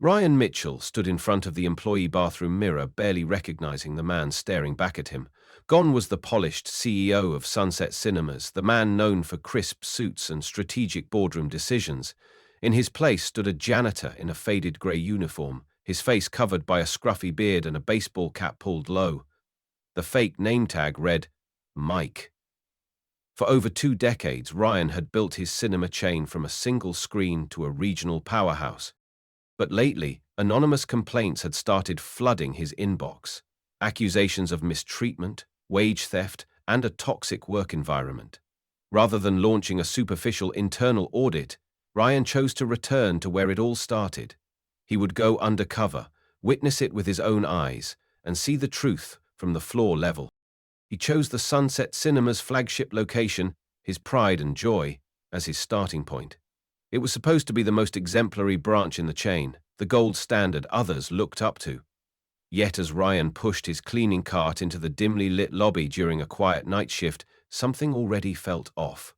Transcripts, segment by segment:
Ryan Mitchell stood in front of the employee bathroom mirror, barely recognizing the man staring back at him. Gone was the polished CEO of Sunset Cinemas, the man known for crisp suits and strategic boardroom decisions. In his place stood a janitor in a faded grey uniform, his face covered by a scruffy beard and a baseball cap pulled low. The fake name tag read, Mike. For over 2 decades, Ryan had built his cinema chain from a single screen to a regional powerhouse. But lately, anonymous complaints had started flooding his inbox. Accusations of mistreatment, wage theft, and a toxic work environment. Rather than launching a superficial internal audit, Ryan chose to return to where it all started. He would go undercover, witness it with his own eyes, and see the truth from the floor level. He chose the Sunset Cinemas flagship location, his pride and joy, as his starting point. It was supposed to be the most exemplary branch in the chain, the gold standard others looked up to. Yet as Ryan pushed his cleaning cart into the dimly lit lobby during a quiet night shift, something already felt off.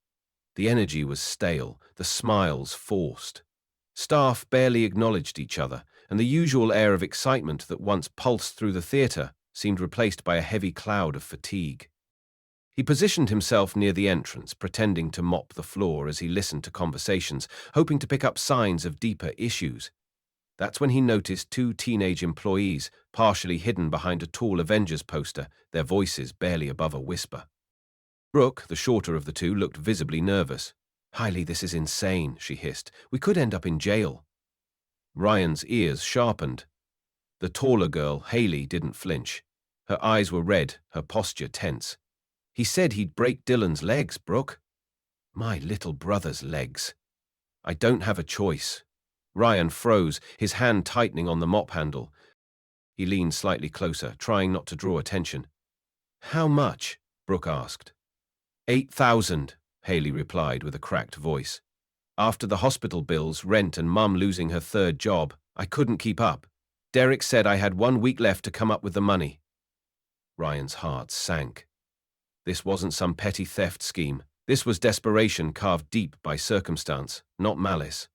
The energy was stale, the smiles forced. Staff barely acknowledged each other, and the usual air of excitement that once pulsed through the theatre seemed replaced by a heavy cloud of fatigue. He positioned himself near the entrance, pretending to mop the floor as he listened to conversations, hoping to pick up signs of deeper issues. That's when he noticed 2 teenage employees, partially hidden behind a tall Avengers poster, their voices barely above a whisper. Brooke, the shorter of the two, looked visibly nervous. "Hailey, this is insane," she hissed. "We could end up in jail." Ryan's ears sharpened. The taller girl, Hailey, didn't flinch. Her eyes were red, her posture tense. "He said he'd break Dylan's legs, Brooke." "My little brother's legs." "I don't have a choice." Ryan froze, his hand tightening on the mop handle. He leaned slightly closer, trying not to draw attention. "How much?" Brooke asked. 8,000, Hailey replied with a cracked voice. "After the hospital bills, rent, and Mum losing her 3rd job, I couldn't keep up. Derek said I had 1 week left to come up with the money." Ryan's heart sank. This wasn't some petty theft scheme. This was desperation carved deep by circumstance, not malice.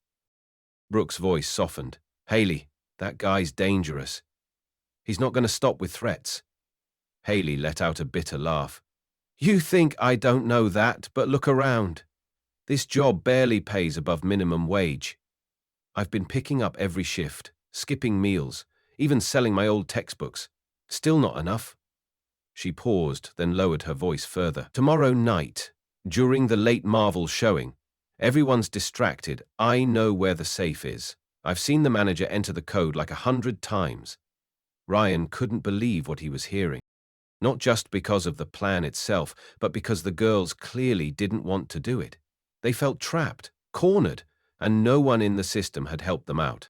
Brooke's voice softened. "Hailey, that guy's dangerous. He's not going to stop with threats." Hailey let out a bitter laugh. "You think I don't know that, but look around. This job barely pays above minimum wage. I've been picking up every shift, skipping meals, even selling my old textbooks. Still not enough." She paused, then lowered her voice further. "Tomorrow night, during the late Marvel showing, everyone's distracted. I know where the safe is. I've seen the manager enter the code like 100 times. Ryan couldn't believe what he was hearing. Not just because of the plan itself, but because the girls clearly didn't want to do it. They felt trapped, cornered, and no one in the system had helped them out.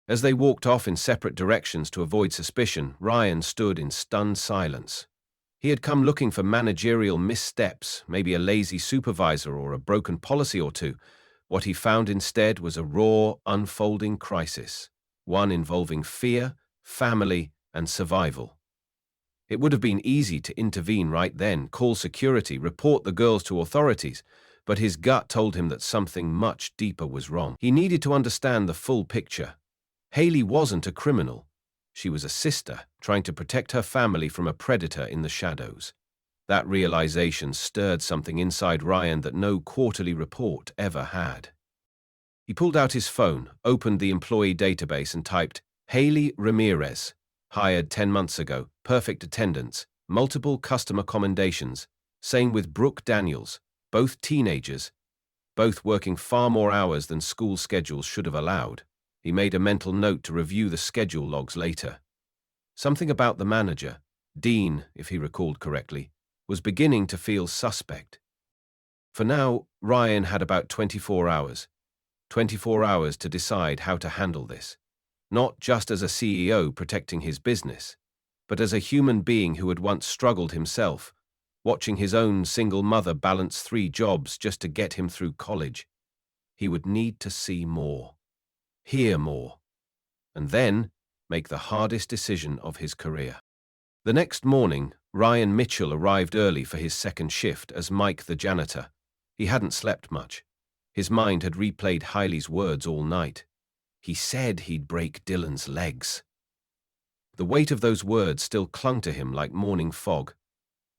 As they walked off in separate directions to avoid suspicion, Ryan stood in stunned silence. He had come looking for managerial missteps, maybe a lazy supervisor or a broken policy or two. What he found instead was a raw, unfolding crisis, one involving fear, family, and survival. It would have been easy to intervene right then, call security, report the girls to authorities, but his gut told him that something much deeper was wrong. He needed to understand the full picture. Hailey wasn't a criminal. She was a sister, trying to protect her family from a predator in the shadows. That realization stirred something inside Ryan that no quarterly report ever had. He pulled out his phone, opened the employee database and typed, "Hailey Ramirez, hired 10 months ago, perfect attendance, multiple customer commendations. Same with Brooke Daniels, both teenagers, both working far more hours than school schedules should have allowed." He made a mental note to review the schedule logs later. Something about the manager, Dean, if he recalled correctly, was beginning to feel suspect. For now, Ryan had about 24 hours. 24 hours to decide how to handle this. Not just as a CEO protecting his business, but as a human being who had once struggled himself, watching his own single mother balance 3 jobs just to get him through college. He would need to see more. Hear more, and then make the hardest decision of his career. The next morning, Ryan Mitchell arrived early for his 2nd shift as Mike the janitor. He hadn't slept much. His mind had replayed Hailey's words all night. He said he'd break Dylan's legs. The weight of those words still clung to him like morning fog.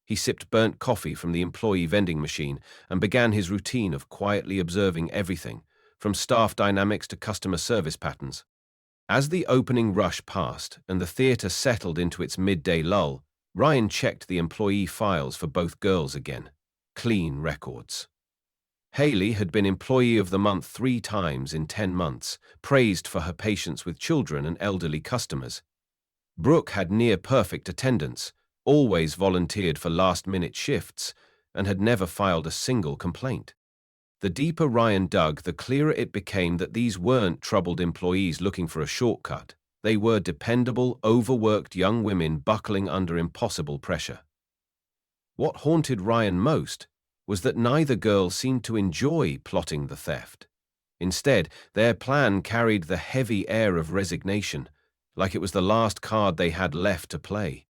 He sipped burnt coffee from the employee vending machine and began his routine of quietly observing everything, from staff dynamics to customer service patterns. As the opening rush passed and the theater settled into its midday lull, Ryan checked the employee files for both girls again. Clean records. Hailey had been Employee of the Month 3 times in 10 months, praised for her patience with children and elderly customers. Brooke had near-perfect attendance, always volunteered for last-minute shifts, and had never filed a single complaint. The deeper Ryan dug, the clearer it became that these weren't troubled employees looking for a shortcut. They were dependable, overworked young women buckling under impossible pressure. What haunted Ryan most was that neither girl seemed to enjoy plotting the theft. Instead, their plan carried the heavy air of resignation, like it was the last card they had left to play.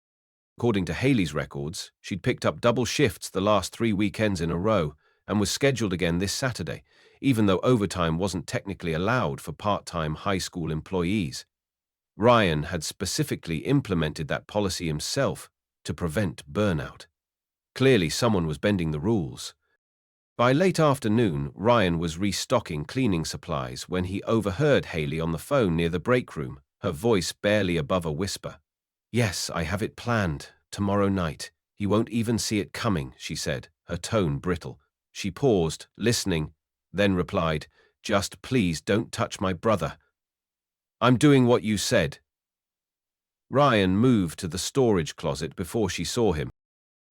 According to Hailey's records, she'd picked up double shifts the last 3 weekends in a row and was scheduled again this Saturday, even though overtime wasn't technically allowed for part-time high school employees. Ryan had specifically implemented that policy himself to prevent burnout. Clearly, someone was bending the rules. By late afternoon, Ryan was restocking cleaning supplies when he overheard Hailey on the phone near the break room, her voice barely above a whisper. "Yes, I have it planned. Tomorrow night. You won't even see it coming," she said, her tone brittle. She paused, listening, then replied, "Just please don't touch my brother." "I'm doing what you said." Ryan moved to the storage closet before she saw him.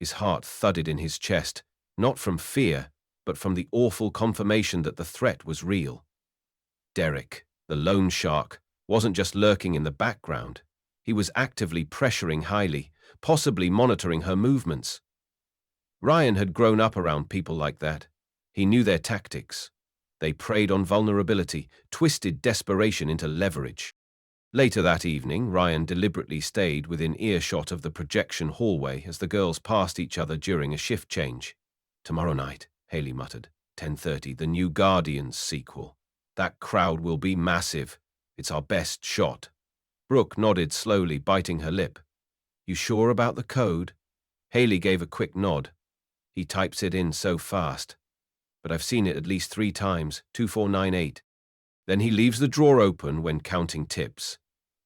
His heart thudded in his chest, not from fear, but from the awful confirmation that the threat was real. Derek, the loan shark, wasn't just lurking in the background. He was actively pressuring Hailey, possibly monitoring her movements. Ryan had grown up around people like that. He knew their tactics. They preyed on vulnerability, twisted desperation into leverage. Later that evening, Ryan deliberately stayed within earshot of the projection hallway as the girls passed each other during a shift change. "Tomorrow night," Hailey muttered. 10:30, the new Guardians sequel. "That crowd will be massive. It's our best shot." Brooke nodded slowly, biting her lip. "You sure about the code?" Hailey gave a quick nod. "He types it in so fast. But I've seen it at least 3 times, 2498. Then he leaves the drawer open when counting tips."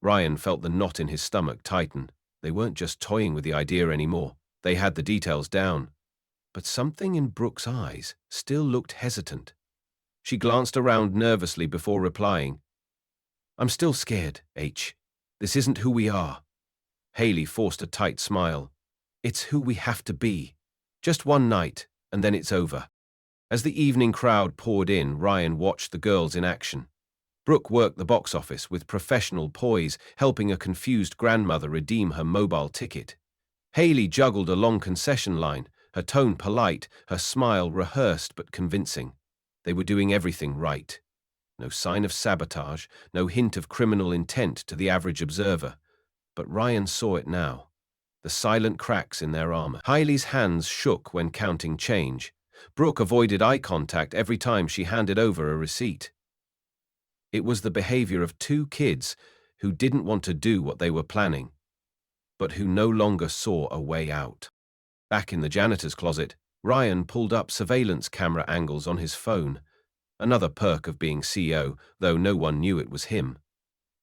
Ryan felt the knot in his stomach tighten. They weren't just toying with the idea anymore. They had the details down. But something in Brooke's eyes still looked hesitant. She glanced around nervously before replying, "I'm still scared, H. This isn't who we are." Hailey forced a tight smile. "It's who we have to be. Just one night, and then it's over." As the evening crowd poured in, Ryan watched the girls in action. Brooke worked the box office with professional poise, helping a confused grandmother redeem her mobile ticket. Hailey juggled a long concession line, her tone polite, her smile rehearsed but convincing. They were doing everything right. No sign of sabotage, no hint of criminal intent to the average observer. But Ryan saw it now. The silent cracks in their armor. Hailey's hands shook when counting change. Brooke avoided eye contact every time she handed over a receipt. It was the behavior of 2 kids who didn't want to do what they were planning, but who no longer saw a way out. Back in the janitor's closet, Ryan pulled up surveillance camera angles on his phone. Another perk of being CEO, though no one knew it was him.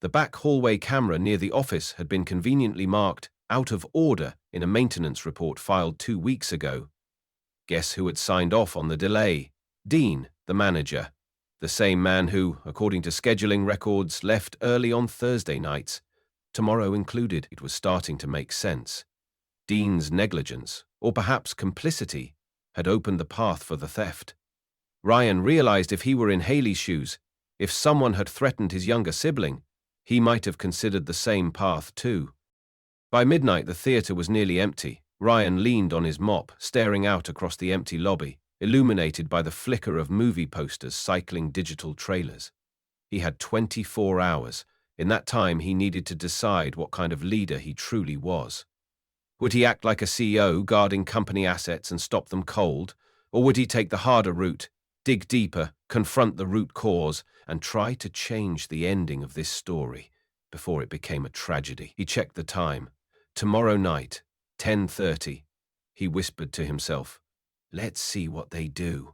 The back hallway camera near the office had been conveniently marked out of order in a maintenance report filed 2 weeks ago. Guess who had signed off on the delay? Dean, the manager. The same man who, according to scheduling records, left early on Thursday nights. Tomorrow included. It was starting to make sense. Dean's negligence, or perhaps complicity, had opened the path for the theft. Ryan realized if he were in Hailey's shoes, if someone had threatened his younger sibling, he might have considered the same path too. By midnight, the theater was nearly empty. Ryan leaned on his mop, staring out across the empty lobby, illuminated by the flicker of movie posters cycling digital trailers. He had 24 hours. In that time, he needed to decide what kind of leader he truly was. Would he act like a CEO, guarding company assets and stop them cold? Or would he take the harder route, dig deeper, confront the root cause, and try to change the ending of this story before it became a tragedy. He checked the time. Tomorrow night, 10:30. He whispered to himself, "Let's see what they do,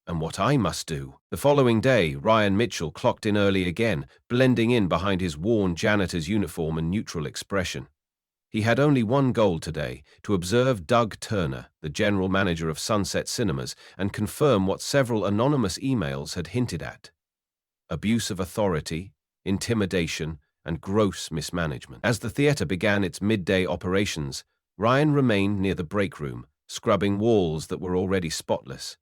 and what I must do." The following day, Ryan Mitchell clocked in early again, blending in behind his worn janitor's uniform and neutral expression. He had only one goal today, to observe Doug Turner, the general manager of Sunset Cinemas, and confirm what several anonymous emails had hinted at: abuse of authority, intimidation, and gross mismanagement. As the theater began its midday operations, Ryan remained near the break room, scrubbing walls that were already spotless,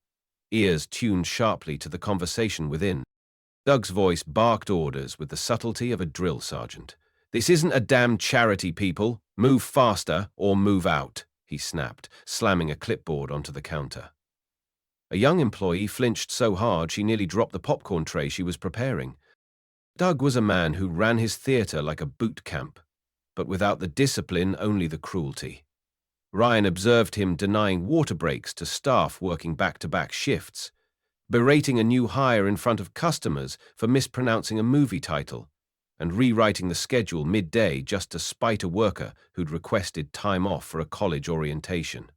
ears tuned sharply to the conversation within. Doug's voice barked orders with the subtlety of a drill sergeant. "This isn't a damn charity, people. Move faster or move out," he snapped, slamming a clipboard onto the counter. A young employee flinched so hard she nearly dropped the popcorn tray she was preparing. Doug was a man who ran his theater like a boot camp, but without the discipline, only the cruelty. Ryan observed him denying water breaks to staff working back-to-back shifts, berating a new hire in front of customers for mispronouncing a movie title, and rewriting the schedule midday just to spite a worker who'd requested time off for a college orientation.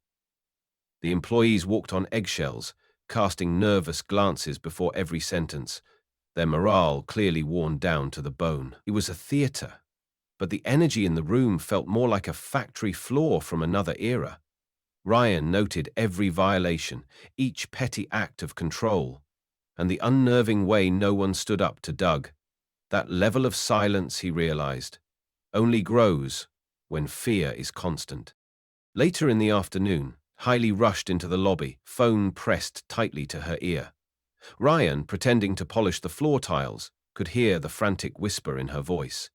The employees walked on eggshells, casting nervous glances before every sentence, their morale clearly worn down to the bone. It was a theater, but the energy in the room felt more like a factory floor from another era. Ryan noted every violation, each petty act of control, and the unnerving way no one stood up to Doug. That level of silence, he realized, only grows when fear is constant. Later in the afternoon, Hailey rushed into the lobby, phone pressed tightly to her ear. Ryan, pretending to polish the floor tiles, could hear the frantic whisper in her voice.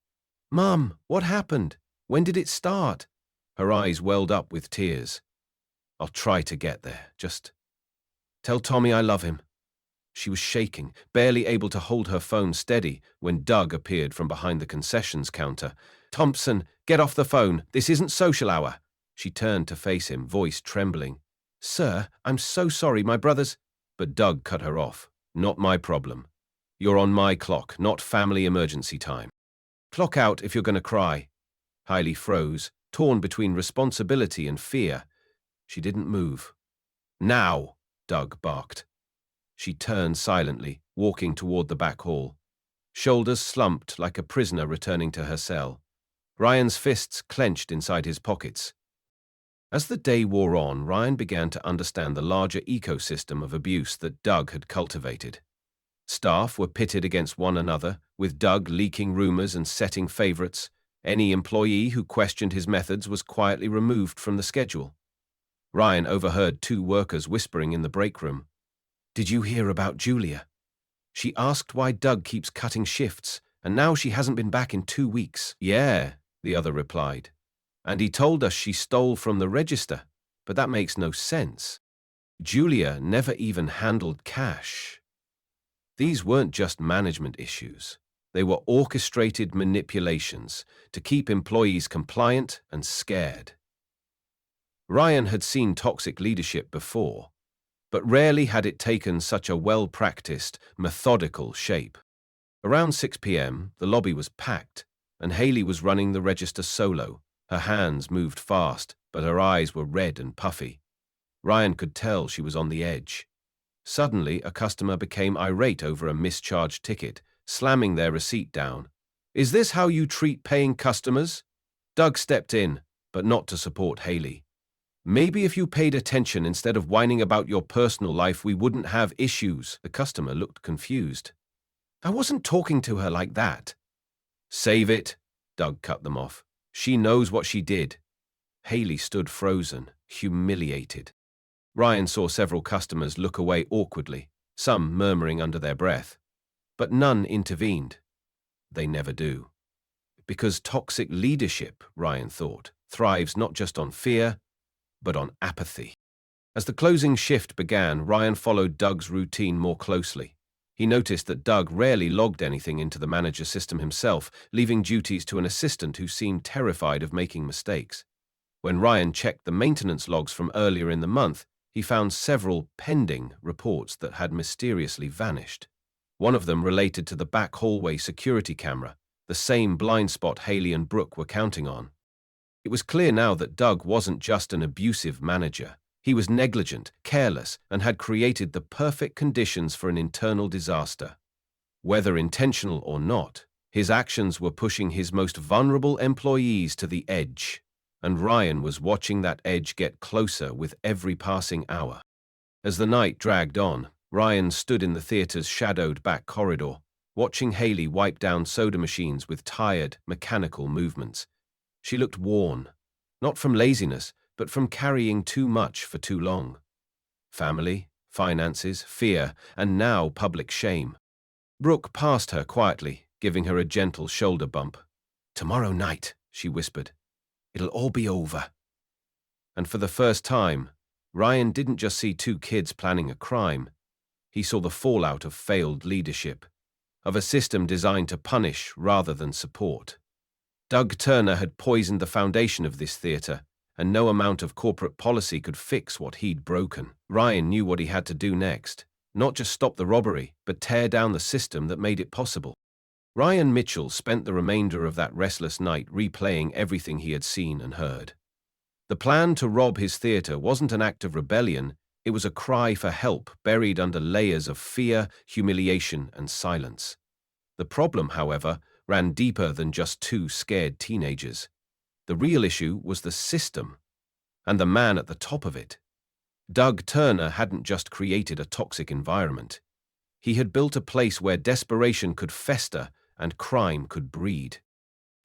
"Mom, what happened? When did it start?" Her eyes welled up with tears. "I'll try to get there. Just tell Tommy I love him." She was shaking, barely able to hold her phone steady when Doug appeared from behind the concessions counter. "Thompson, get off the phone. This isn't social hour." She turned to face him, voice trembling. "Sir, I'm so sorry, my brother's—" But Doug cut her off. "Not my problem. You're on my clock, not family emergency time. Clock out if you're going to cry." Hailey froze, torn between responsibility and fear. She didn't move. "Now," Doug barked. She turned silently, walking toward the back hall. Shoulders slumped like a prisoner returning to her cell. Ryan's fists clenched inside his pockets. As the day wore on, Ryan began to understand the larger ecosystem of abuse that Doug had cultivated. Staff were pitted against one another, with Doug leaking rumors and setting favorites. Any employee who questioned his methods was quietly removed from the schedule. Ryan overheard two workers whispering in the break room. "Did you hear about Julia? She asked why Doug keeps cutting shifts, and now she hasn't been back in 2 weeks." "Yeah," the other replied. "And he told us she stole from the register, but that makes no sense. Julia never even handled cash." These weren't just management issues. They were orchestrated manipulations to keep employees compliant and scared. Ryan had seen toxic leadership before, but rarely had it taken such a well-practiced, methodical shape. Around 6 p.m., the lobby was packed, and Hailey was running the register solo. Her hands moved fast, but her eyes were red and puffy. Ryan could tell she was on the edge. Suddenly, a customer became irate over a mischarged ticket, slamming their receipt down. "Is this how you treat paying customers?" Doug stepped in, but not to support Hailey. "Maybe if you paid attention instead of whining about your personal life, we wouldn't have issues." The customer looked confused. "I wasn't talking to her like that." "Save it," Doug cut them off. "She knows what she did." Hailey stood frozen, humiliated. Ryan saw several customers look away awkwardly, some murmuring under their breath. But none intervened. They never do. Because toxic leadership, Ryan thought, thrives not just on fear, but on apathy. As the closing shift began, Ryan followed Doug's routine more closely. He noticed that Doug rarely logged anything into the manager system himself, leaving duties to an assistant who seemed terrified of making mistakes. When Ryan checked the maintenance logs from earlier in the month, he found several pending reports that had mysteriously vanished. One of them related to the back hallway security camera, the same blind spot Hailey and Brooke were counting on. It was clear now that Doug wasn't just an abusive manager. He was negligent, careless, and had created the perfect conditions for an internal disaster. Whether intentional or not, his actions were pushing his most vulnerable employees to the edge, and Ryan was watching that edge get closer with every passing hour. As the night dragged on, Ryan stood in the theater's shadowed back corridor, watching Hailey wipe down soda machines with tired, mechanical movements. She looked worn, not from laziness, but from carrying too much for too long. Family, finances, fear, and now public shame. Brooke passed her quietly, giving her a gentle shoulder bump. "Tomorrow night," she whispered. "It'll all be over." And for the first time, Ryan didn't just see two kids planning a crime. He saw the fallout of failed leadership, of a system designed to punish rather than support. Doug Turner had poisoned the foundation of this theater, and no amount of corporate policy could fix what he'd broken. Ryan knew what he had to do next. Not just stop the robbery, but tear down the system that made it possible. Ryan Mitchell spent the remainder of that restless night replaying everything he had seen and heard. The plan to rob his theater wasn't an act of rebellion, it was a cry for help buried under layers of fear, humiliation, and silence. The problem, however, ran deeper than just two scared teenagers. The real issue was the system, and the man at the top of it. Doug Turner hadn't just created a toxic environment. He had built a place where desperation could fester and crime could breed.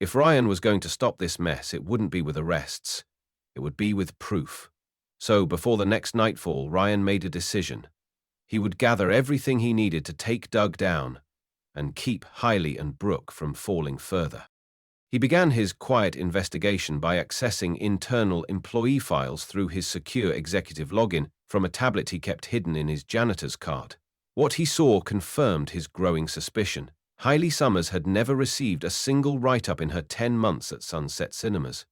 If Ryan was going to stop this mess, it wouldn't be with arrests. It would be with proof. So, before the next nightfall, Ryan made a decision. He would gather everything he needed to take Doug down and keep Hailey and Brooke from falling further. He began his quiet investigation by accessing internal employee files through his secure executive login from a tablet he kept hidden in his janitor's cart. What he saw confirmed his growing suspicion. Hailey Summers had never received a single write-up in her 10 months at Sunset Cinemas.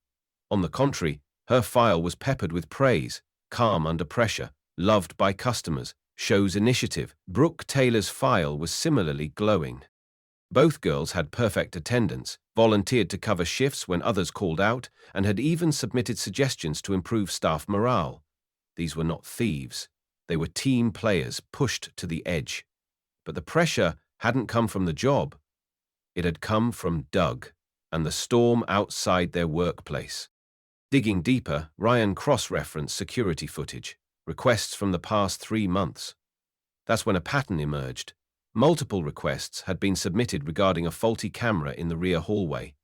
On the contrary, her file was peppered with praise, calm under pressure, loved by customers, shows initiative. Brooke Taylor's file was similarly glowing. Both girls had perfect attendance, volunteered to cover shifts when others called out, and had even submitted suggestions to improve staff morale. These were not thieves. They were team players pushed to the edge. But the pressure hadn't come from the job. It had come from Doug and the storm outside their workplace. Digging deeper, Ryan cross-referenced security footage, requests from the past 3 months. That's when a pattern emerged. Multiple requests had been submitted regarding a faulty camera in the rear hallway,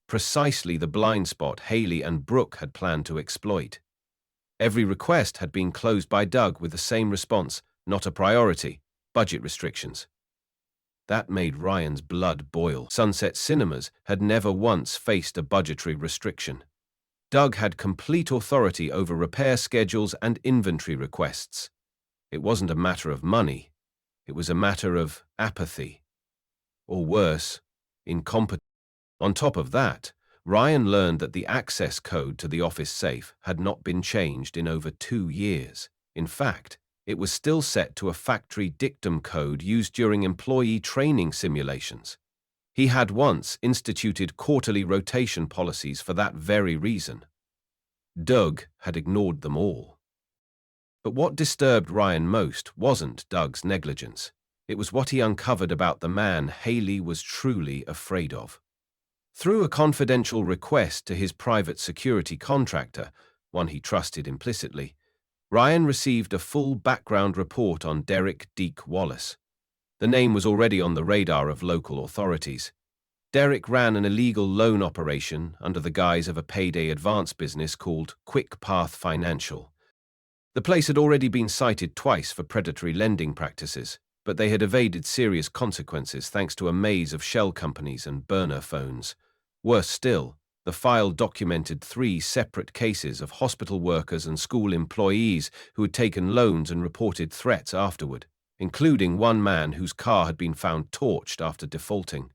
precisely the blind spot Hailey and Brooke had planned to exploit. Every request had been closed by Doug with the same response: not a priority, budget restrictions. That made Ryan's blood boil. Sunset Cinemas had never once faced a budgetary restriction. Doug had complete authority over repair schedules and inventory requests. It wasn't a matter of money. It was a matter of apathy. Or worse, incompetence. On top of that, Ryan learned that the access code to the office safe had not been changed in over 2 years. In fact, it was still set to a factory dictum code used during employee training simulations. He had once instituted quarterly rotation policies for that very reason. Doug had ignored them all. But what disturbed Ryan most wasn't Doug's negligence. It was what he uncovered about the man Hailey was truly afraid of. Through a confidential request to his private security contractor, one he trusted implicitly, Ryan received a full background report on Derek "Deke" Wallace. The name was already on the radar of local authorities. Derek ran an illegal loan operation under the guise of a payday advance business called Quick Path Financial. The place had already been cited twice for predatory lending practices, but they had evaded serious consequences thanks to a maze of shell companies and burner phones. Worse still, the file documented 3 separate cases of hospital workers and school employees who had taken loans and reported threats afterward, including one man whose car had been found torched after defaulting.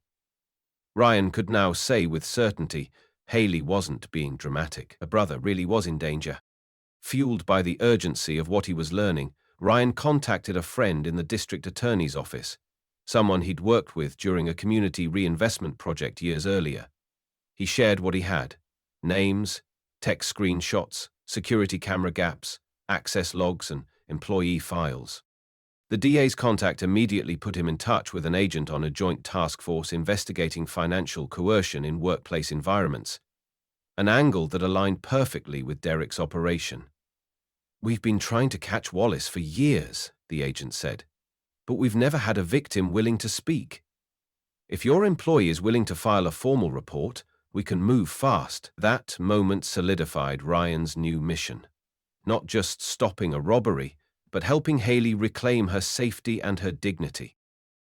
Ryan could now say with certainty, Hailey wasn't being dramatic. Her brother really was in danger. Fueled by the urgency of what he was learning, Ryan contacted a friend in the district attorney's office, someone he'd worked with during a community reinvestment project years earlier. He shared what he had: names, text screenshots, security camera gaps, access logs, and employee files. The DA's contact immediately put him in touch with an agent on a joint task force investigating financial coercion in workplace environments, an angle that aligned perfectly with Derek's operation. "We've been trying to catch Wallace for years," the agent said, "but we've never had a victim willing to speak. If your employee is willing to file a formal report, we can move fast." That moment solidified Ryan's new mission: not just stopping a robbery, but helping Hailey reclaim her safety and her dignity.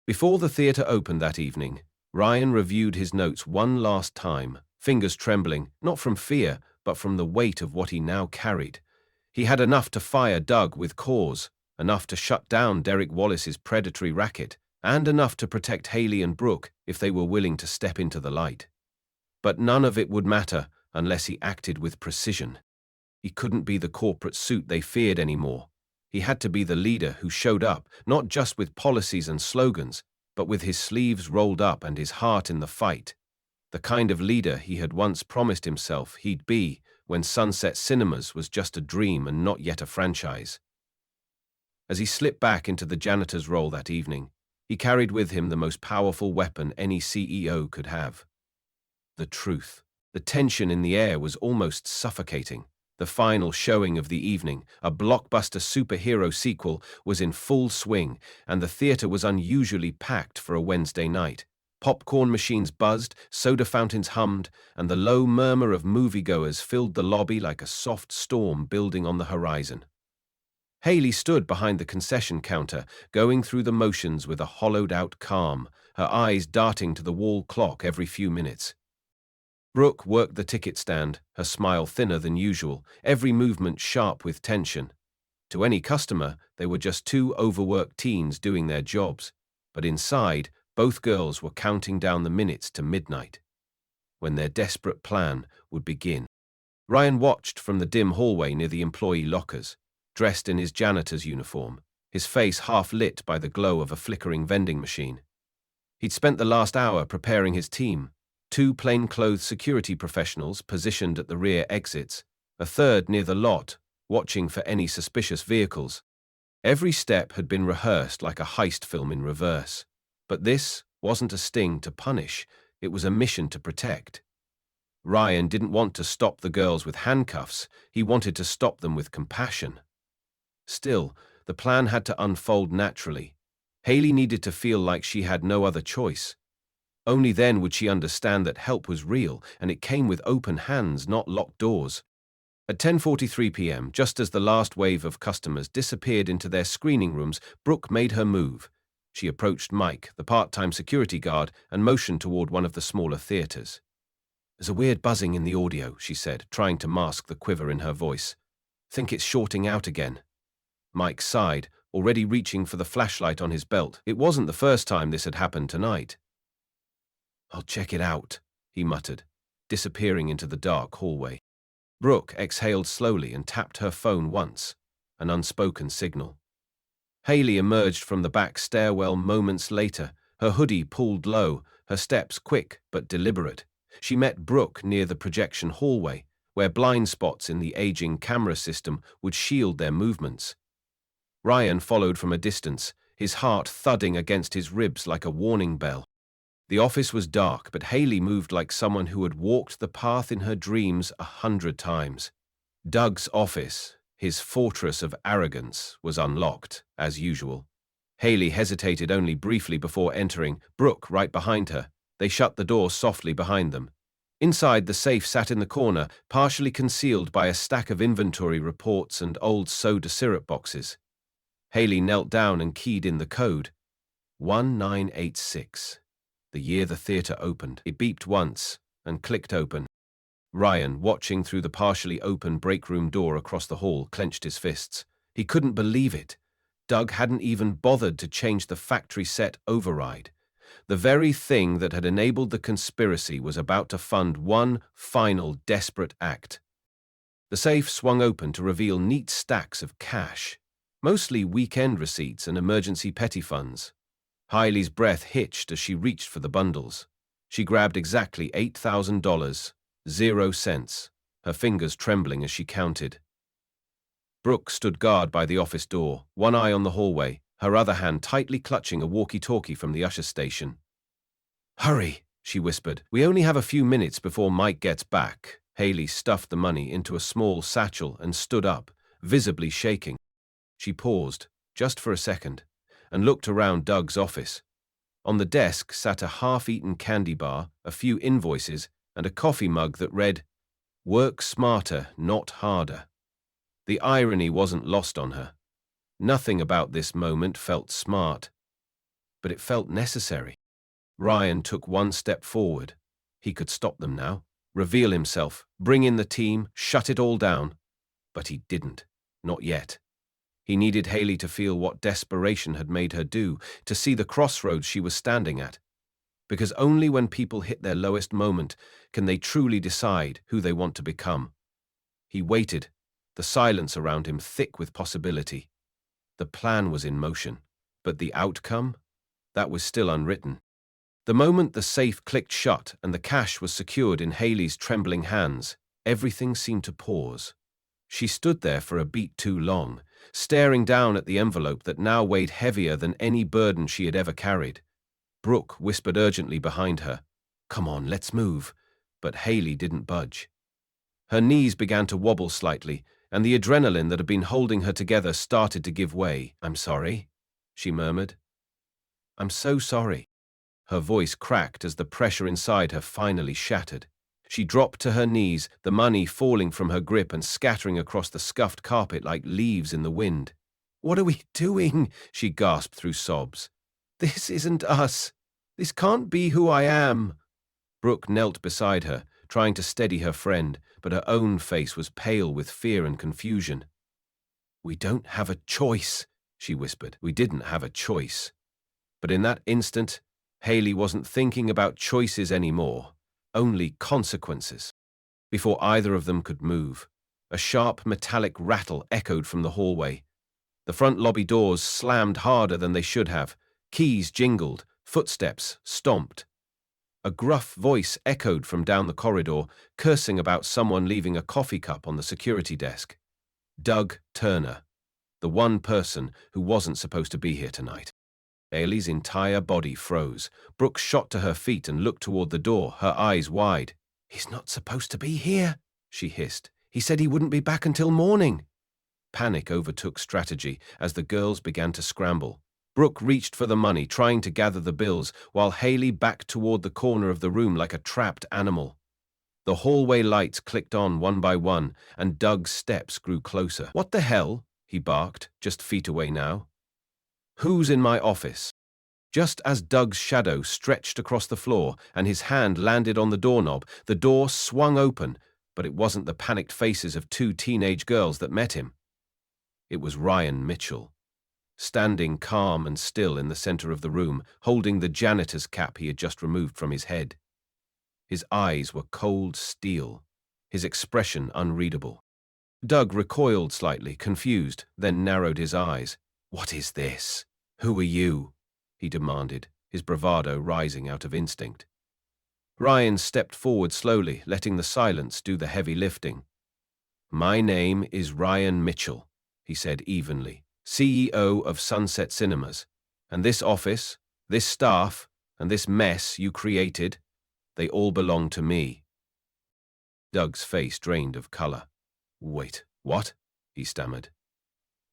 Before the theater opened that evening, Ryan reviewed his notes one last time, fingers trembling, not from fear, but from the weight of what he now carried. He had enough to fire Doug with cause, enough to shut down Derek Wallace's predatory racket, and enough to protect Hailey and Brooke if they were willing to step into the light. But none of it would matter unless he acted with precision. He couldn't be the corporate suit they feared anymore. He had to be the leader who showed up, not just with policies and slogans, but with his sleeves rolled up and his heart in the fight. The kind of leader he had once promised himself he'd be when Sunset Cinemas was just a dream and not yet a franchise. As he slipped back into the janitor's role that evening, he carried with him the most powerful weapon any CEO could have: the truth. The tension in the air was almost suffocating. The final showing of the evening, a blockbuster superhero sequel, was in full swing, and the theater was unusually packed for a Wednesday night. Popcorn machines buzzed, soda fountains hummed, and the low murmur of moviegoers filled the lobby like a soft storm building on the horizon. Hailey stood behind the concession counter, going through the motions with a hollowed-out calm, her eyes darting to the wall clock every few minutes. Brooke worked the ticket stand, her smile thinner than usual, every movement sharp with tension. To any customer, they were just two overworked teens doing their jobs, but inside, both girls were counting down the minutes to midnight, when their desperate plan would begin. Ryan watched from the dim hallway near the employee lockers, dressed in his janitor's uniform, his face half lit by the glow of a flickering vending machine. He'd spent the last hour preparing his team: two plainclothes security professionals positioned at the rear exits, a third near the lot, watching for any suspicious vehicles. Every step had been rehearsed like a heist film in reverse. But this wasn't a sting to punish, it was a mission to protect. Ryan didn't want to stop the girls with handcuffs, he wanted to stop them with compassion. Still, the plan had to unfold naturally. Hailey needed to feel like she had no other choice. Only then would she understand that help was real, and it came with open hands, not locked doors. At 10:43 p.m., just as the last wave of customers disappeared into their screening rooms, Brooke made her move. She approached Mike, the part-time security guard, and motioned toward one of the smaller theaters. "There's a weird buzzing in the audio," she said, trying to mask the quiver in her voice. "Think it's shorting out again." Mike sighed, already reaching for the flashlight on his belt. It wasn't the first time this had happened tonight. "I'll check it out," he muttered, disappearing into the dark hallway. Brooke exhaled slowly and tapped her phone once, an unspoken signal. Hailey emerged from the back stairwell moments later, her hoodie pulled low, her steps quick but deliberate. She met Brooke near the projection hallway, where blind spots in the aging camera system would shield their movements. Ryan followed from a distance, his heart thudding against his ribs like a warning bell. The office was dark, but Hailey moved like someone who had walked the path in her dreams 100 times. Doug's office, his fortress of arrogance, was unlocked, as usual. Hailey hesitated only briefly before entering, Brooke right behind her. They shut the door softly behind them. Inside, the safe sat in the corner, partially concealed by a stack of inventory reports and old soda syrup boxes. Hailey knelt down and keyed in the code. 1986. The year the theater opened. It beeped once and clicked open. Ryan, watching through the partially open break room door across the hall, clenched his fists. He couldn't believe it. Doug hadn't even bothered to change the factory set override. The very thing that had enabled the conspiracy was about to fund one final desperate act. The safe swung open to reveal neat stacks of cash, mostly weekend receipts and emergency petty funds. Hailey's breath hitched as she reached for the bundles. She grabbed exactly $8,000, 0 cents, her fingers trembling as she counted. Brooke stood guard by the office door, one eye on the hallway, her other hand tightly clutching a walkie-talkie from the usher station. "Hurry," she whispered. "We only have a few minutes before Mike gets back." Hailey stuffed the money into a small satchel and stood up, visibly shaking. She paused, just for a second, and looked around Doug's office. On the desk sat a half-eaten candy bar, a few invoices, and a coffee mug that read, "Work smarter, not harder." The irony wasn't lost on her. Nothing about this moment felt smart, but it felt necessary. Ryan took one step forward. He could stop them now, reveal himself, bring in the team, shut it all down. But he didn't. Not yet. He needed Hailey to feel what desperation had made her do, to see the crossroads she was standing at. Because only when people hit their lowest moment can they truly decide who they want to become. He waited, the silence around him thick with possibility. The plan was in motion, but the outcome? That was still unwritten. The moment the safe clicked shut and the cash was secured in Hailey's trembling hands, everything seemed to pause. She stood there for a beat too long, staring down at the envelope that now weighed heavier than any burden she had ever carried. Brooke whispered urgently behind her, "Come on, let's move." But Hailey didn't budge. Her knees began to wobble slightly, and the adrenaline that had been holding her together started to give way. "I'm sorry," she murmured. "I'm so sorry." Her voice cracked as the pressure inside her finally shattered. She dropped to her knees, the money falling from her grip and scattering across the scuffed carpet like leaves in the wind. "What are we doing?" she gasped through sobs. "This isn't us. This can't be who I am." Brooke knelt beside her, trying to steady her friend, but her own face was pale with fear and confusion. "We don't have a choice," she whispered. We didn't have a choice. But in that instant, Hailey wasn't thinking about choices anymore, only consequences. Before either of them could move, a sharp metallic rattle echoed from the hallway. The front lobby doors slammed harder than they should have. Keys jingled, footsteps stomped. A gruff voice echoed from down the corridor, cursing about someone leaving a coffee cup on the security desk. Doug Turner, the one person who wasn't supposed to be here tonight. Hailey's entire body froze. Brooke shot to her feet and looked toward the door, her eyes wide. "He's not supposed to be here," she hissed. "He said he wouldn't be back until morning." Panic overtook strategy as the girls began to scramble. Brooke reached for the money, trying to gather the bills, while Hailey backed toward the corner of the room like a trapped animal. The hallway lights clicked on one by one, and Doug's steps grew closer. "What the hell?" he barked, just feet away now. "Who's in my office?" Just as Doug's shadow stretched across the floor and his hand landed on the doorknob, the door swung open, but it wasn't the panicked faces of two teenage girls that met him. It was Ryan Mitchell, standing calm and still in the center of the room, holding the janitor's cap he had just removed from his head. His eyes were cold steel, his expression unreadable. Doug recoiled slightly, confused, then narrowed his eyes. "What is this? Who are you?" he demanded, his bravado rising out of instinct. Ryan stepped forward slowly, letting the silence do the heavy lifting. "My name is Ryan Mitchell," he said evenly, "CEO of Sunset Cinemas. And this office, this staff, and this mess you created, they all belong to me." Doug's face drained of color. "Wait, what?" he stammered.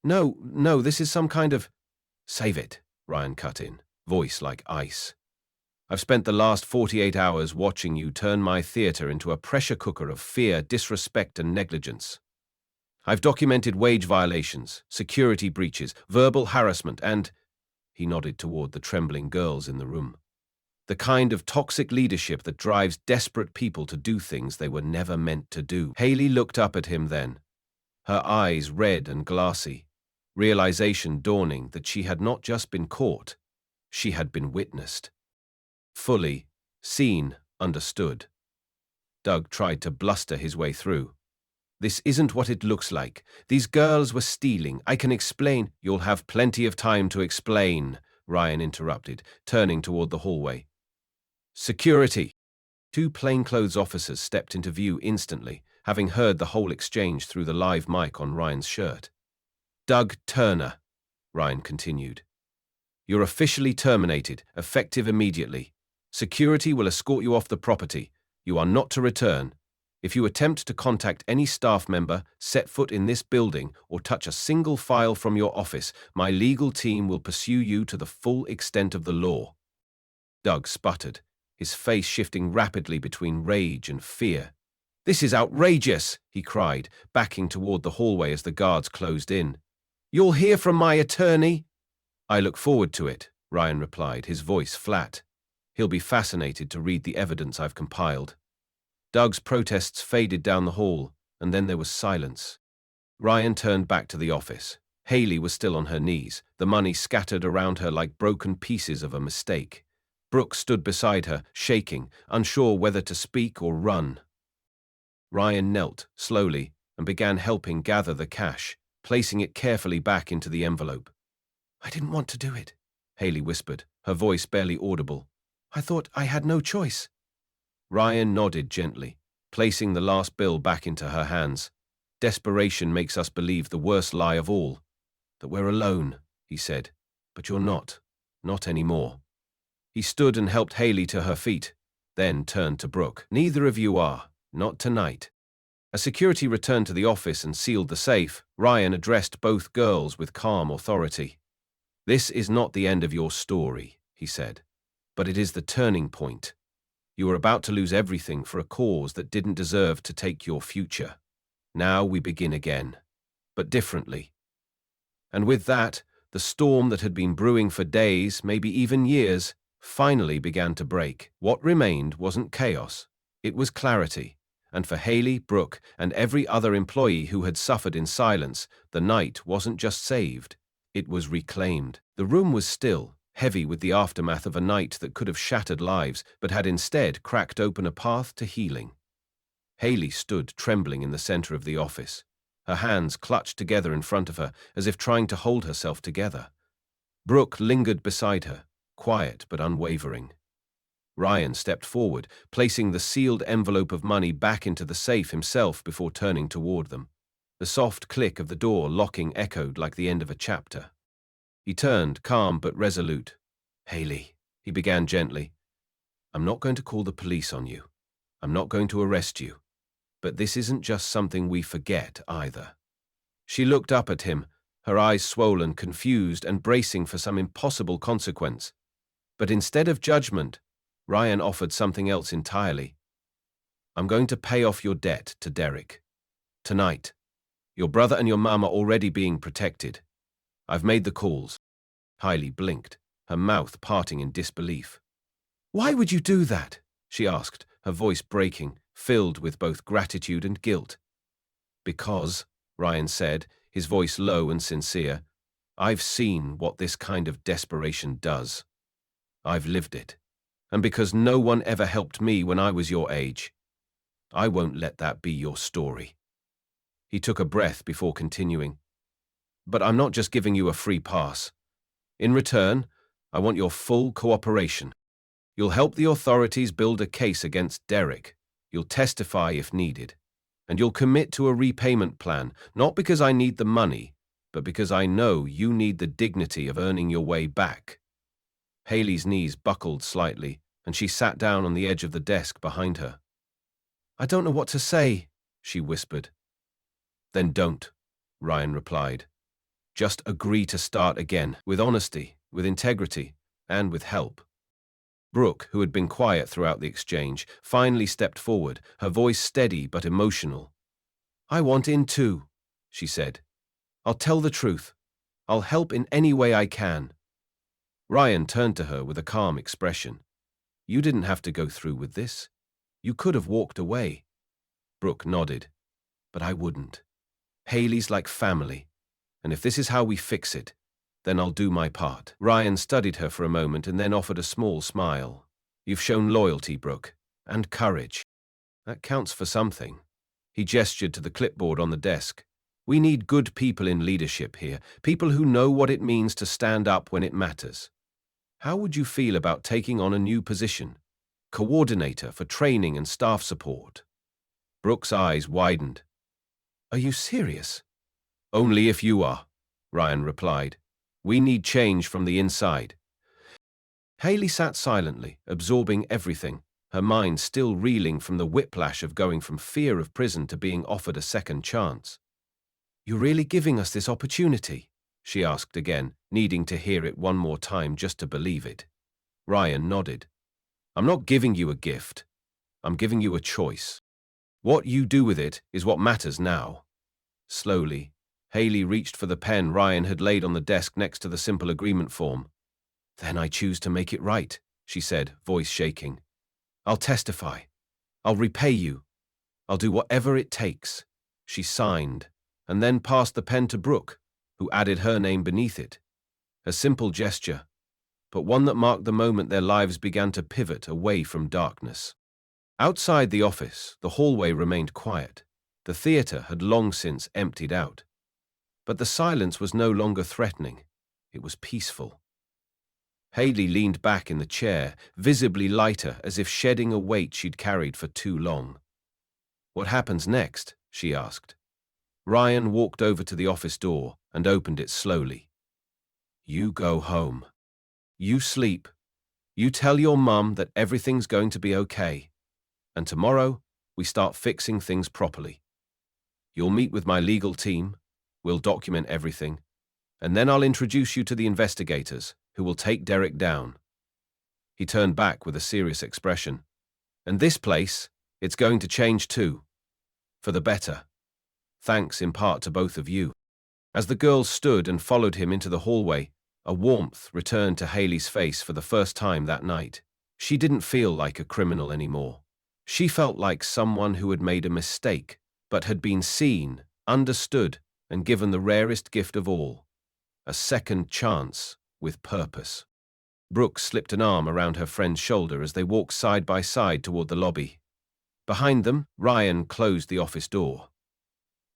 No, this is some kind of—" "Save it," Ryan cut in, voice like ice. "I've spent the last 48 hours watching you turn my theater into a pressure cooker of fear, disrespect, and negligence. I've documented wage violations, security breaches, verbal harassment, and—" he nodded toward the trembling girls in the room. "The kind of toxic leadership that drives desperate people to do things they were never meant to do." Hailey looked up at him then, her eyes red and glassy, realization dawning that she had not just been caught, she had been witnessed. Fully, seen, understood. Doug tried to bluster his way through. This isn't what it looks like. These girls were stealing. I can explain. You'll have plenty of time to explain, Ryan interrupted, turning toward the hallway. Security! Two plainclothes officers stepped into view instantly, having heard the whole exchange through the live mic on Ryan's shirt. Doug Turner, Ryan continued. You're officially terminated, effective immediately. Security will escort you off the property. You are not to return. If you attempt to contact any staff member, set foot in this building, or touch a single file from your office, my legal team will pursue you to the full extent of the law. Doug sputtered, his face shifting rapidly between rage and fear. This is outrageous, he cried, backing toward the hallway as the guards closed in. You'll hear from my attorney? I look forward to it, Ryan replied, his voice flat. He'll be fascinated to read the evidence I've compiled. Doug's protests faded down the hall, and then there was silence. Ryan turned back to the office. Hailey was still on her knees, the money scattered around her like broken pieces of a mistake. Brooke stood beside her, shaking, unsure whether to speak or run. Ryan knelt, slowly, and began helping gather the cash, placing it carefully back into the envelope. I didn't want to do it, Hailey whispered, her voice barely audible. I thought I had no choice. Ryan nodded gently, placing the last bill back into her hands. Desperation makes us believe the worst lie of all, that we're alone, he said. But you're not anymore. He stood and helped Hailey to her feet, then turned to Brooke. Neither of you are, not tonight. As security returned to the office and sealed the safe, Ryan addressed both girls with calm authority. This is not the end of your story, he said, but it is the turning point. You are about to lose everything for a cause that didn't deserve to take your future. Now we begin again, but differently. And with that, the storm that had been brewing for days, maybe even years, finally began to break. What remained wasn't chaos, it was clarity. And for Hailey, Brooke, and every other employee who had suffered in silence, the night wasn't just saved, it was reclaimed. The room was still, heavy with the aftermath of a night that could have shattered lives, but had instead cracked open a path to healing. Hailey stood trembling in the center of the office, her hands clutched together in front of her, as if trying to hold herself together. Brooke lingered beside her, quiet but unwavering. Ryan stepped forward, placing the sealed envelope of money back into the safe himself before turning toward them. The soft click of the door locking echoed like the end of a chapter. He turned, calm but resolute. Hailey, he began gently, I'm not going to call the police on you. I'm not going to arrest you. But this isn't just something we forget either. She looked up at him, her eyes swollen, confused, and bracing for some impossible consequence. But instead of judgment, Ryan offered something else entirely. I'm going to pay off your debt to Derek. Tonight. Your brother and your mum are already being protected. I've made the calls. Hailey blinked, her mouth parting in disbelief. Why would you do that? She asked, her voice breaking, filled with both gratitude and guilt. Because, Ryan said, his voice low and sincere, I've seen what this kind of desperation does. I've lived it. And because no one ever helped me when I was your age, I won't let that be your story. He took a breath before continuing. But I'm not just giving you a free pass. In return, I want your full cooperation. You'll help the authorities build a case against Derek. You'll testify if needed. And you'll commit to a repayment plan, not because I need the money, but because I know you need the dignity of earning your way back. Hailey's knees buckled slightly, and she sat down on the edge of the desk behind her. I don't know what to say, she whispered. Then don't, Ryan replied. Just agree to start again, with honesty, with integrity, and with help. Brooke, who had been quiet throughout the exchange, finally stepped forward, her voice steady but emotional. I want in too, she said. I'll tell the truth. I'll help in any way I can. Ryan turned to her with a calm expression. You didn't have to go through with this. You could have walked away. Brooke nodded. But I wouldn't. Hailey's like family, and if this is how we fix it, then I'll do my part. Ryan studied her for a moment and then offered a small smile. You've shown loyalty, Brooke, and courage. That counts for something. He gestured to the clipboard on the desk. We need good people in leadership here, people who know what it means to stand up when it matters. How would you feel about taking on a new position? Coordinator for training and staff support. Brooke's eyes widened. Are you serious? Only if you are, Ryan replied. We need change from the inside. Hailey sat silently, absorbing everything, her mind still reeling from the whiplash of going from fear of prison to being offered a second chance. You're really giving us this opportunity? She asked again, needing to hear it one more time just to believe it. Ryan nodded. I'm not giving you a gift. I'm giving you a choice. What you do with it is what matters now. Slowly, Hailey reached for the pen Ryan had laid on the desk next to the simple agreement form. Then I choose to make it right, she said, voice shaking. I'll testify. I'll repay you. I'll do whatever it takes. She signed, and then passed the pen to Brooke, who added her name beneath it. A simple gesture, but one that marked the moment their lives began to pivot away from darkness. Outside the office, the hallway remained quiet. The theater had long since emptied out. But the silence was no longer threatening. It was peaceful. Hailey leaned back in the chair, visibly lighter, as if shedding a weight she'd carried for too long. What happens next? She asked. Ryan walked over to the office door and opened it slowly. You go home. You sleep. You tell your mum that everything's going to be okay. And tomorrow, we start fixing things properly. You'll meet with my legal team, we'll document everything, and then I'll introduce you to the investigators, who will take Derek down. He turned back with a serious expression. And this place, it's going to change too. For the better. Thanks in part to both of you. As the girls stood and followed him into the hallway, a warmth returned to Hailey's face for the first time that night. She didn't feel like a criminal anymore. She felt like someone who had made a mistake, but had been seen, understood, and given the rarest gift of all, a second chance with purpose. Brooke slipped an arm around her friend's shoulder as they walked side by side toward the lobby. Behind them, Ryan closed the office door.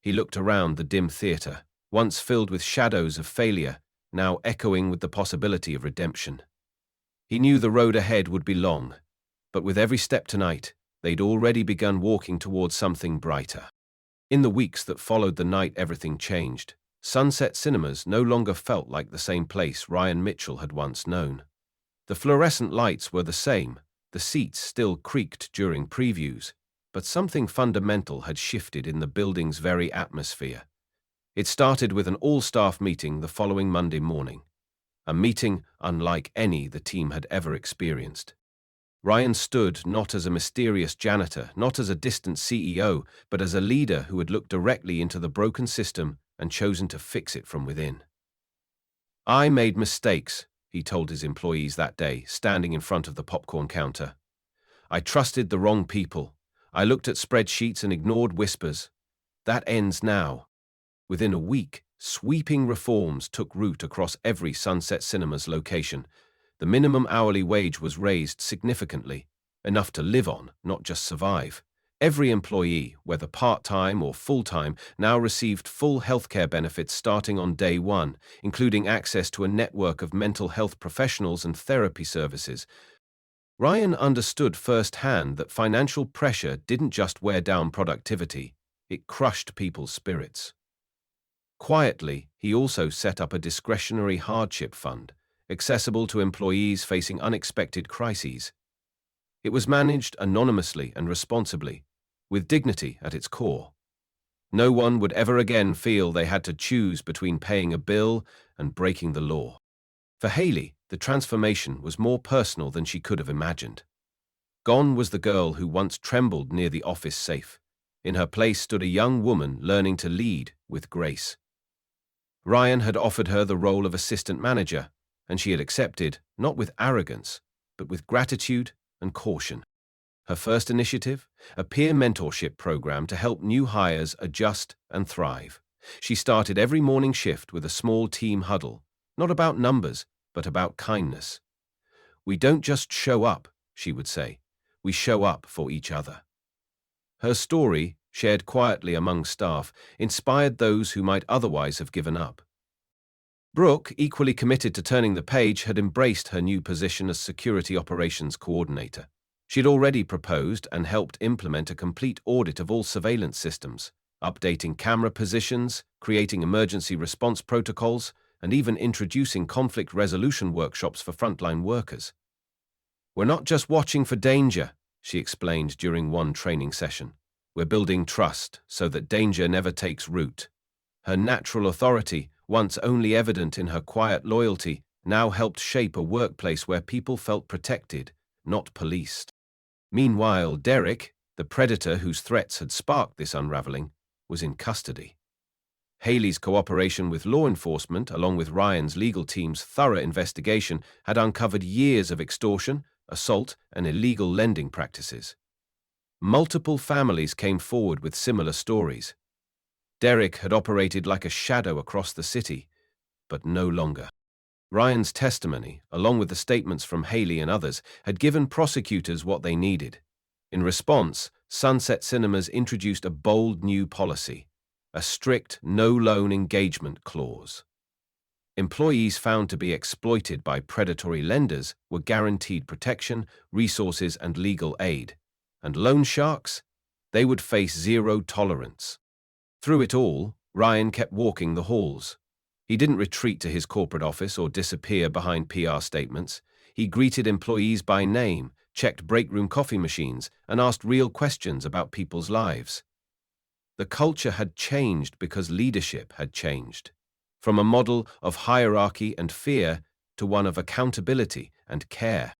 He looked around the dim theater, once filled with shadows of failure, now echoing with the possibility of redemption. He knew the road ahead would be long, but with every step tonight, they'd already begun walking towards something brighter. In the weeks that followed the night everything changed. Sunset Cinemas no longer felt like the same place Ryan Mitchell had once known. The fluorescent lights were the same, the seats still creaked during previews, but something fundamental had shifted in the building's very atmosphere. It started with an all-staff meeting the following Monday morning, a meeting unlike any the team had ever experienced. Ryan stood not as a mysterious janitor, not as a distant CEO, but as a leader who had looked directly into the broken system and chosen to fix it from within. I made mistakes, he told his employees that day, standing in front of the popcorn counter. I trusted the wrong people. I looked at spreadsheets and ignored whispers. That ends now. Within a week, sweeping reforms took root across every Sunset Cinemas location. The minimum hourly wage was raised significantly, enough to live on, not just survive. Every employee, whether part-time or full-time, now received full healthcare benefits starting on day one, including access to a network of mental health professionals and therapy services. Ryan understood firsthand that financial pressure didn't just wear down productivity, it crushed people's spirits. Quietly, he also set up a discretionary hardship fund, accessible to employees facing unexpected crises. It was managed anonymously and responsibly, with dignity at its core. No one would ever again feel they had to choose between paying a bill and breaking the law. For Hailey, the transformation was more personal than she could have imagined. Gone was the girl who once trembled near the office safe. In her place stood a young woman learning to lead with grace. Ryan had offered her the role of assistant manager, and she had accepted, not with arrogance, but with gratitude and caution. Her first initiative, a peer mentorship program to help new hires adjust and thrive. She started every morning shift with a small team huddle, not about numbers, but about kindness. We don't just show up, she would say. We show up for each other. Her story, shared quietly among staff, inspired those who might otherwise have given up. Brooke, equally committed to turning the page, had embraced her new position as security operations coordinator. She'd already proposed and helped implement a complete audit of all surveillance systems, updating camera positions, creating emergency response protocols, and even introducing conflict resolution workshops for frontline workers. "We're not just watching for danger," she explained during one training session. "We're building trust so that danger never takes root." Her natural authority, once only evident in her quiet loyalty, now helped shape a workplace where people felt protected, not policed. Meanwhile, Derek, the predator whose threats had sparked this unraveling, was in custody. Hailey's cooperation with law enforcement, along with Ryan's legal team's thorough investigation, had uncovered years of extortion, assault, and illegal lending practices. Multiple families came forward with similar stories. Derek had operated like a shadow across the city, but no longer. Ryan's testimony, along with the statements from Hailey and others, had given prosecutors what they needed. In response, Sunset Cinemas introduced a bold new policy, a strict no-loan engagement clause. Employees found to be exploited by predatory lenders were guaranteed protection, resources, and legal aid. And loan sharks? They would face zero tolerance. Through it all, Ryan kept walking the halls. He didn't retreat to his corporate office or disappear behind PR statements. He greeted employees by name, checked break-room coffee machines, and asked real questions about people's lives. The culture had changed because leadership had changed. From a model of hierarchy and fear to one of accountability and care.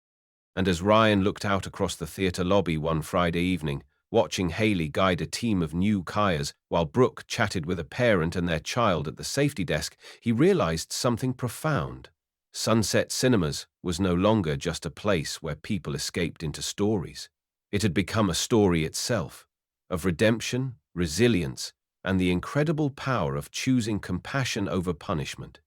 And as Ryan looked out across the theater lobby one Friday evening, watching Hailey guide a team of new hires while Brooke chatted with a parent and their child at the safety desk, he realized something profound. Sunset Cinemas was no longer just a place where people escaped into stories. It had become a story itself, of redemption, resilience, and the incredible power of choosing compassion over punishment.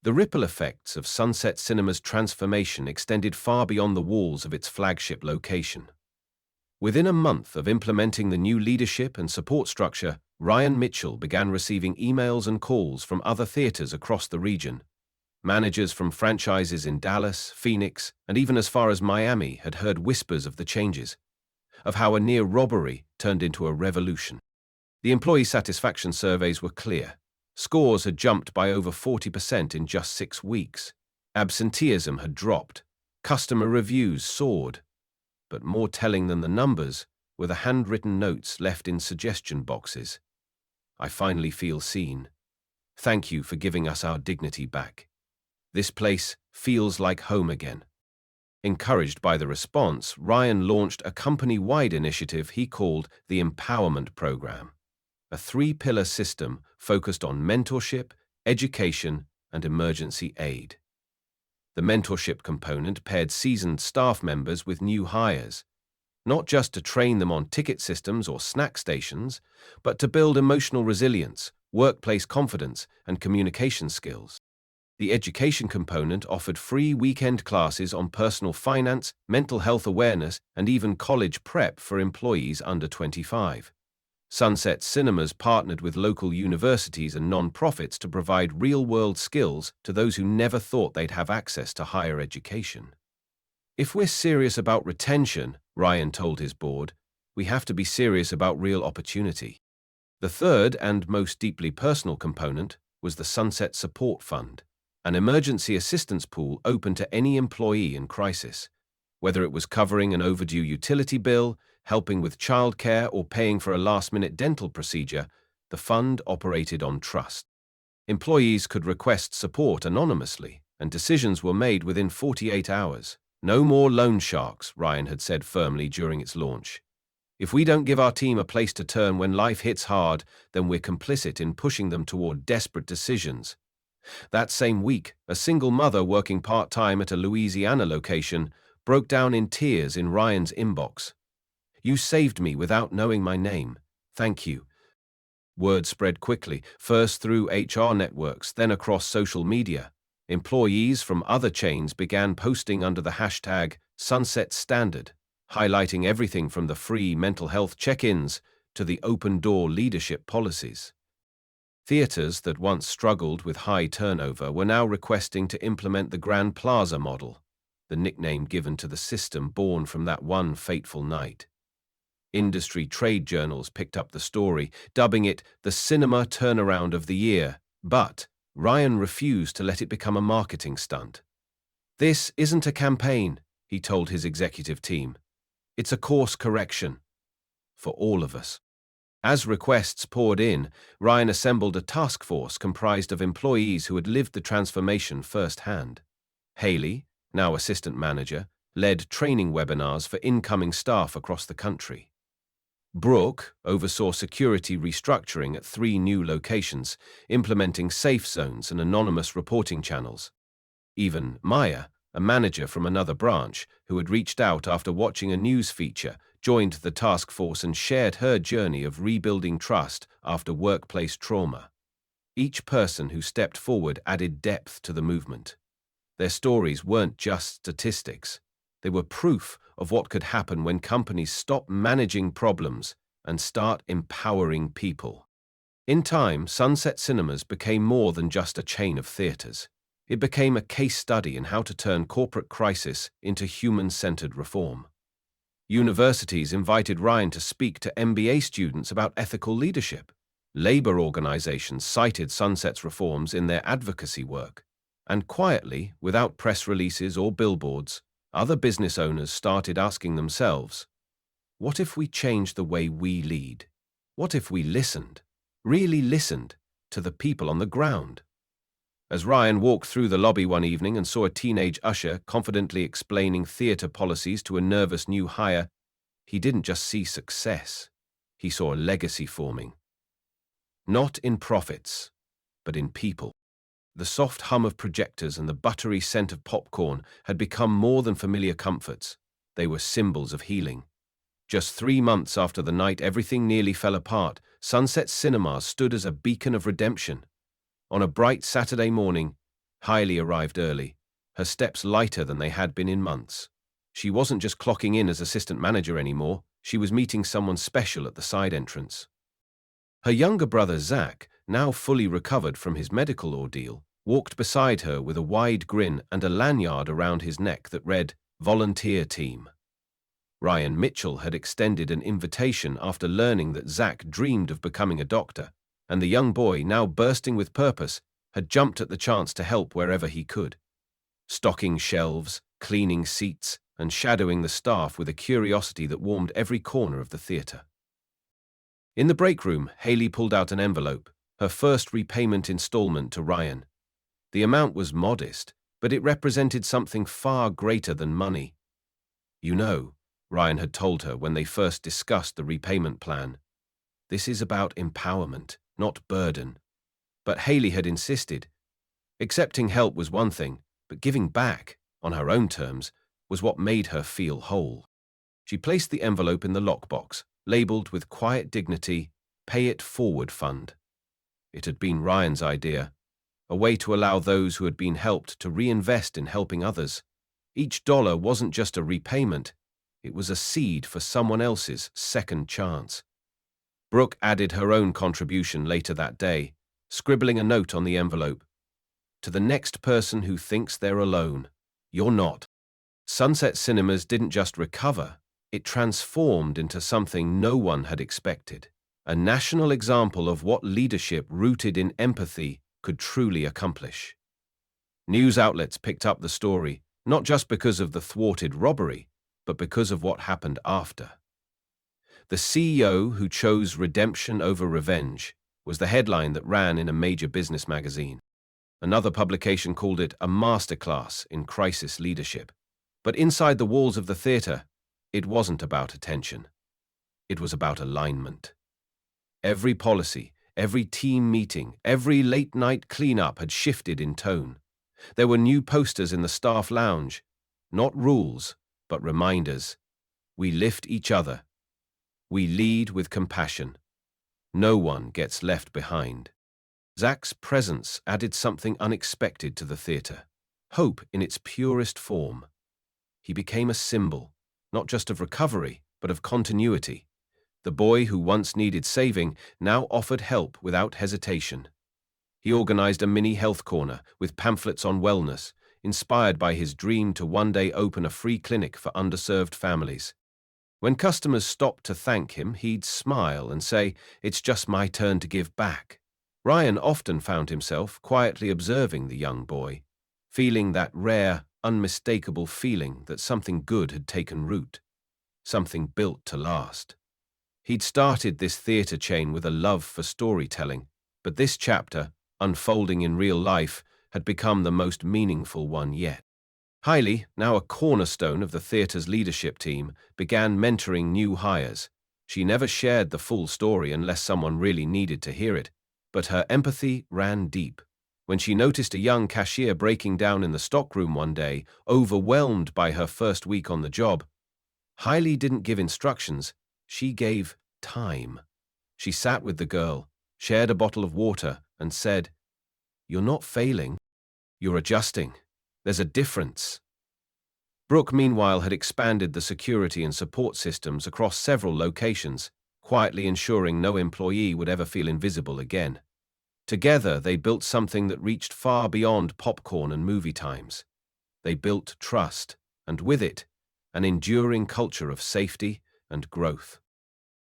The ripple effects of Sunset Cinema's transformation extended far beyond the walls of its flagship location. Within a month of implementing the new leadership and support structure, Ryan Mitchell began receiving emails and calls from other theaters across the region. Managers from franchises in Dallas, Phoenix, and even as far as Miami had heard whispers of the changes, of how a near robbery turned into a revolution. The employee satisfaction surveys were clear. Scores had jumped by over 40% in just 6 weeks. Absenteeism had dropped. Customer reviews soared. But more telling than the numbers were the handwritten notes left in suggestion boxes. "I finally feel seen. Thank you for giving us our dignity back. This place feels like home again." Encouraged by the response, Ryan launched a company-wide initiative he called the Empowerment Program, a 3-pillar system focused on mentorship, education, and emergency aid. The mentorship component paired seasoned staff members with new hires, not just to train them on ticket systems or snack stations, but to build emotional resilience, workplace confidence, and communication skills. The education component offered free weekend classes on personal finance, mental health awareness, and even college prep for employees under 25. Sunset Cinemas partnered with local universities and non-profits to provide real-world skills to those who never thought they'd have access to higher education. "If we're serious about retention," Ryan told his board, "we have to be serious about real opportunity." The third and most deeply personal component was the Sunset Support Fund, an emergency assistance pool open to any employee in crisis. Whether it was covering an overdue utility bill, helping with childcare, or paying for a last-minute dental procedure, the fund operated on trust. Employees could request support anonymously, and decisions were made within 48 hours. "No more loan sharks," Ryan had said firmly during its launch. "If we don't give our team a place to turn when life hits hard, then we're complicit in pushing them toward desperate decisions." That same week, a single mother working part-time at a Louisiana location broke down in tears in Ryan's inbox. "You saved me without knowing my name. Thank you." Word spread quickly, first through HR networks, then across social media. Employees from other chains began posting under the hashtag #SunsetStandard, highlighting everything from the free mental health check-ins to the open-door leadership policies. Theaters that once struggled with high turnover were now requesting to implement the Grand Plaza model, the nickname given to the system born from that one fateful night. Industry trade journals picked up the story, dubbing it the cinema turnaround of the year, but Ryan refused to let it become a marketing stunt. "This isn't a campaign," he told his executive team. "It's a course correction. For all of us." As requests poured in, Ryan assembled a task force comprised of employees who had lived the transformation firsthand. Hailey, now assistant manager, led training webinars for incoming staff across the country. Brooke oversaw security restructuring at 3 new locations, implementing safe zones and anonymous reporting channels. Even Maya, a manager from another branch, who had reached out after watching a news feature, joined the task force and shared her journey of rebuilding trust after workplace trauma. Each person who stepped forward added depth to the movement. Their stories weren't just statistics. They were proof of what could happen when companies stop managing problems and start empowering people. In time, Sunset Cinemas became more than just a chain of theaters. It became a case study in how to turn corporate crisis into human-centered reform. Universities invited Ryan to speak to MBA students about ethical leadership. Labor organizations cited Sunset's reforms in their advocacy work. And quietly, without press releases or billboards, other business owners started asking themselves, what if we changed the way we lead? What if we listened, really listened, to the people on the ground? As Ryan walked through the lobby one evening and saw a teenage usher confidently explaining theater policies to a nervous new hire, he didn't just see success, he saw a legacy forming. Not in profits, but in people. The soft hum of projectors and the buttery scent of popcorn had become more than familiar comforts. They were symbols of healing. Just 3 months after the night everything nearly fell apart, Sunset Cinemas stood as a beacon of redemption. On a bright Saturday morning, Hailey arrived early, her steps lighter than they had been in months. She wasn't just clocking in as assistant manager anymore, she was meeting someone special at the side entrance. Her younger brother Zach, now fully recovered from his medical ordeal, walked beside her with a wide grin and a lanyard around his neck that read, "Volunteer Team." Ryan Mitchell had extended an invitation after learning that Zach dreamed of becoming a doctor, and the young boy, now bursting with purpose, had jumped at the chance to help wherever he could. Stocking shelves, cleaning seats, and shadowing the staff with a curiosity that warmed every corner of the theater. In the break room, Hailey pulled out an envelope, her first repayment installment to Ryan. The amount was modest, but it represented something far greater than money. "You know," Ryan had told her when they first discussed the repayment plan, "this is about empowerment, not burden." But Hailey had insisted. Accepting help was one thing, but giving back, on her own terms, was what made her feel whole. She placed the envelope in the lockbox, labeled with quiet dignity, "Pay It Forward Fund." It had been Ryan's idea, a way to allow those who had been helped to reinvest in helping others. Each dollar wasn't just a repayment, it was a seed for someone else's second chance. Brooke added her own contribution later that day, scribbling a note on the envelope. "To the next person who thinks they're alone, you're not." Sunset Cinemas didn't just recover, it transformed into something no one had expected. A national example of what leadership rooted in empathy could truly accomplish. News outlets picked up the story, not just because of the thwarted robbery, but because of what happened after. "The CEO who chose redemption over revenge" was the headline that ran in a major business magazine. Another publication called it a masterclass in crisis leadership. But inside the walls of the theater, it wasn't about attention. It was about alignment. Every policy, every team meeting, every late-night cleanup had shifted in tone. There were new posters in the staff lounge. Not rules, but reminders. We lift each other. We lead with compassion. No one gets left behind. Zach's presence added something unexpected to the theater. Hope in its purest form. He became a symbol, not just of recovery, but of continuity. The boy who once needed saving now offered help without hesitation. He organized a mini health corner with pamphlets on wellness, inspired by his dream to one day open a free clinic for underserved families. When customers stopped to thank him, he'd smile and say, "It's just my turn to give back." Ryan often found himself quietly observing the young boy, feeling that rare, unmistakable feeling that something good had taken root, something built to last. He'd started this theater chain with a love for storytelling, but this chapter, unfolding in real life, had become the most meaningful one yet. Hailey, now a cornerstone of the theater's leadership team, began mentoring new hires. She never shared the full story unless someone really needed to hear it, but her empathy ran deep. When she noticed a young cashier breaking down in the stockroom one day, overwhelmed by her first week on the job, Hailey didn't give instructions, she gave time. She sat with the girl, shared a bottle of water, and said, "You're not failing, you're adjusting. There's a difference." Brooke, meanwhile, had expanded the security and support systems across several locations, quietly ensuring no employee would ever feel invisible again. Together, they built something that reached far beyond popcorn and movie times. They built trust, and with it, an enduring culture of safety and growth.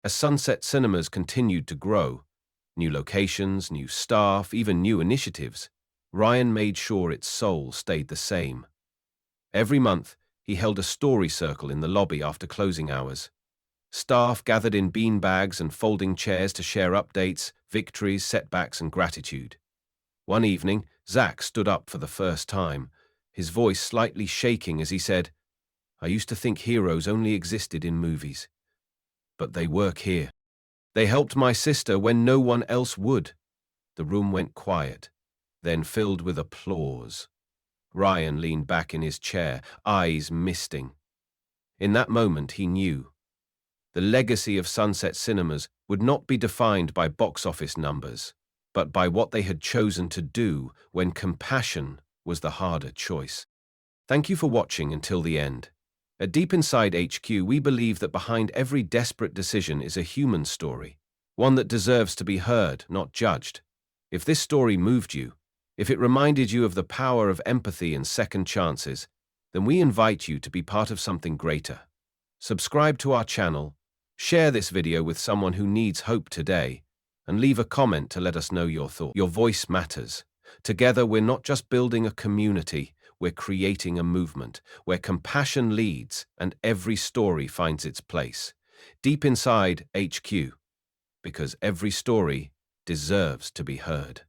As Sunset Cinemas continued to grow, new locations, new staff, even new initiatives, Ryan made sure its soul stayed the same. Every month, he held a story circle in the lobby after closing hours. Staff gathered in bean bags and folding chairs to share updates, victories, setbacks, and gratitude. One evening, Zach stood up for the first time, his voice slightly shaking as he said, "I used to think heroes only existed in movies, but they work here. They helped my sister when no one else would." The room went quiet, then filled with applause. Ryan leaned back in his chair, eyes misting. In that moment, he knew. The legacy of Sunset Cinemas would not be defined by box office numbers, but by what they had chosen to do when compassion was the harder choice. Thank you for watching until the end. At Deep Inside HQ, we believe that behind every desperate decision is a human story, one that deserves to be heard, not judged. If this story moved you, if it reminded you of the power of empathy and second chances, then we invite you to be part of something greater. Subscribe to our channel, share this video with someone who needs hope today, and leave a comment to let us know your thoughts. Your voice matters. Together, we're not just building a community, we're creating a movement where compassion leads and every story finds its place. Deep Inside HQ, because every story deserves to be heard.